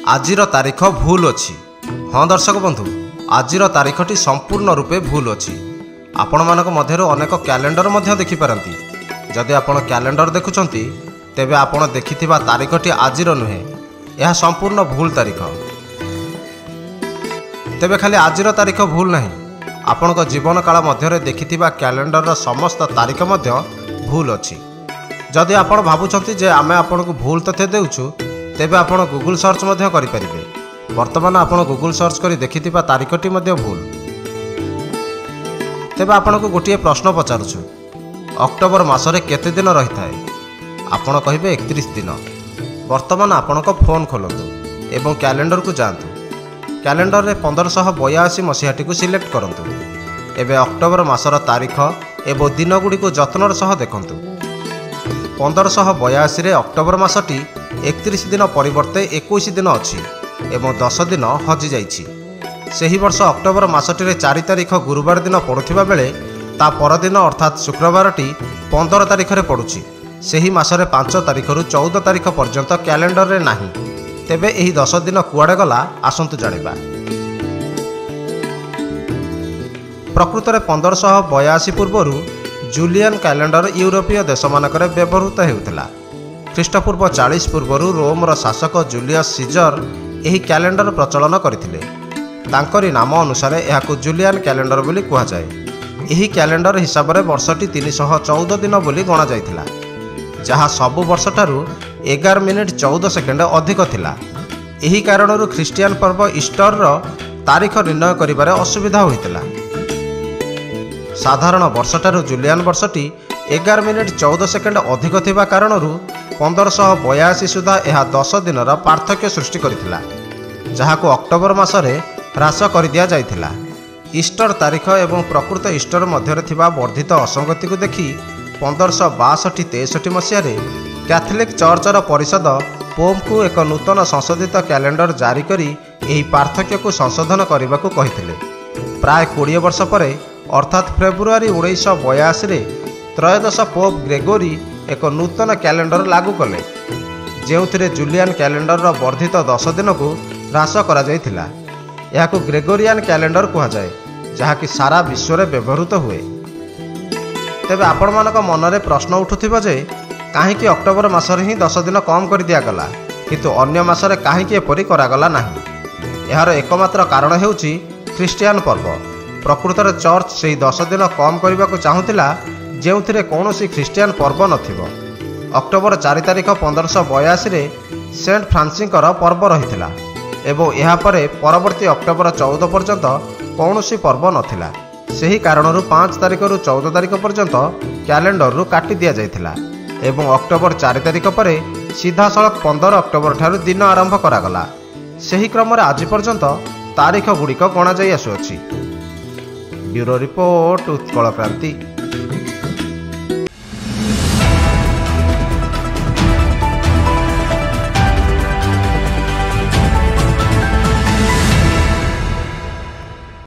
आजिर तारीख भूल अच्छी। हाँ दर्शक बंधु, आजिर तारीखटी संपूर्ण रूपे भूल अच्छी। आपण मानक मध्यरु अनेक कैलेंडर मध्य देखिपारती। जदि आपण कैलेंडर देखुछंती तेबे आपण देखिथिबा तारीखटी आजिर नुहे, यह संपूर्ण भूल तारीख। तेबे खाली आजिर तारीख भूल नहीं, आपणक जीवन काल मध्यरे देखिथिबा कैलेंडर समस्त तारीख मध्य भूल अच्छी। जदि आपण भाबुछंती जे आमे आपणक भूल तथ्य देउछु, तेबे आपण गूगल सर्च मध्य करि परिबे। वर्तमान आपण गूगल सर्च करी देखिथिबा तारीखटी मध्य भूल। तेबे आपणक गोटिए प्रश्न पचारुछु, अक्टोबर मासरे केते दिन रही थाए? आपण कहिबे 31 दिन। वर्तमान आपणक फोन खोलंतु एवं कैलेंडर को जांतु। कैलेंडर रे 1582 मसीहाटी को सिलेक्ट करंतु। एबे अक्टोबर मासर तारीख एवं दिन गुडी को जत्नर सह देखंतु। 1582 रे अक्टोबर मासटी 31 दिन परिवर्ते 21 दिन अच्छी एवं 10 दिन हजि जाइछि। सेही वर्ष अक्टोबर मासटी 4 तारीख गुरुवार दिन पड़ुथिबा बेले ता परदिन अर्थात शुक्रवारटी 15 तारीख रे पड़ुछि। सेही मासरे 5 तारीख रु 14 तारीख पर्यंत कैलेंडर रे नाही। तेबे एही 10 दिन कुआडे गला आसंतु जानिबा। प्रकृत रे 1582 पूर्वरु जूलियन कैलेंडर यूरोपीय देश मानकरे व्यवहृत हेउथला। ख्रीष्टपूर्व 40 पूर्वरु रोमर शासक जूलियस सीजर एही कैलेंडर प्रचलन करथिले। तांकरी नाम अनुसार एहाकु जूलियन कैलेंडर बोली कुहा जाए। एही कैलेंडर हिसाब रे वर्षटी 314 दिन बोली गणा जाइथिला, जहा सबु वर्षठारु 11 मिनिट 14 सेकेंड अधिक थिला। एही कारणरु ख्रीस्टियन पर्व ईस्टर रो तारीख निर्णय करिबारे असुविधा होइतिला। साधारण वर्षठारु जूलियन वर्षटी 11 मिनिट 14 सेकेंड अधिक थिबा कारणरु 1582 सुधा यह 10 दिन पार्थक्य सृष्टि करथिला, जहाको अक्टोबर मासरे ह्रास कर दिया जाइथिला। ईस्टर तारीख एवं प्रकृत ईस्टर मध्यरे थिबा वर्धित असंगति को देखि 1562-63 मसीह कैथोलिक चर्चर परिषद पोप को एक नूतन संशोधित कैलेंडर जारी करी एही पार्थक्य को संशोधन करने को कहिथिले। प्राय 20 वर्ष पर अर्थात फेब्रुआरी 1982 रे त्रयोदश पोप ग्रेगोरी एक नूतन कैलेंडर लागू कले, जेउथिरे जूलियन कैलेंडर वर्धित 10 दिन को ह्रास करा जाइथिला। एहाकु ग्रेगोरियन कैलेंडर कुहा जाए, जहाँकि सारा विश्व रे व्यवहृत हुए। तेबे आपण मानक मनरे प्रश्न उठुथिबो जे काहेकि अक्टोबर मासरे ही 10 दिन कम कर दिया गला, किंतु अन्य मासरे काहेकि एपरि करागला नाही। एहार एकमात्र कारण हेउची ख्रीस्टियन पर्व। प्रकृत रे चर्च सेही 10 दिन कम करबा को चाहुतिला, जेउथिरे कौनसी ख्रीस्टियन पर्व नथिबो। अक्टोबर 4 तारीख 1582 रे सेंट फ्रांसिसर पर्व रहिथिला एवं एहा परे परवर्ती अक्टोबर 14 पर्यंत कौनसी पर्व नथिला। सेही कारणरु 5 तारीख रु 14 तारीख पर्यंत कैलेंडर रु काटी दिया जाइथिला एवं अक्टोबर 4 तारीख परे सीधा सड़क 15 अक्टोबर ठारु दिन आरंभ करागला। सेही क्रम रे आज पर्यंत तारीख गुड़िक गणा जाई आसुअछि। ब्यूरो रिपोर्ट, उत्कल क्रांति।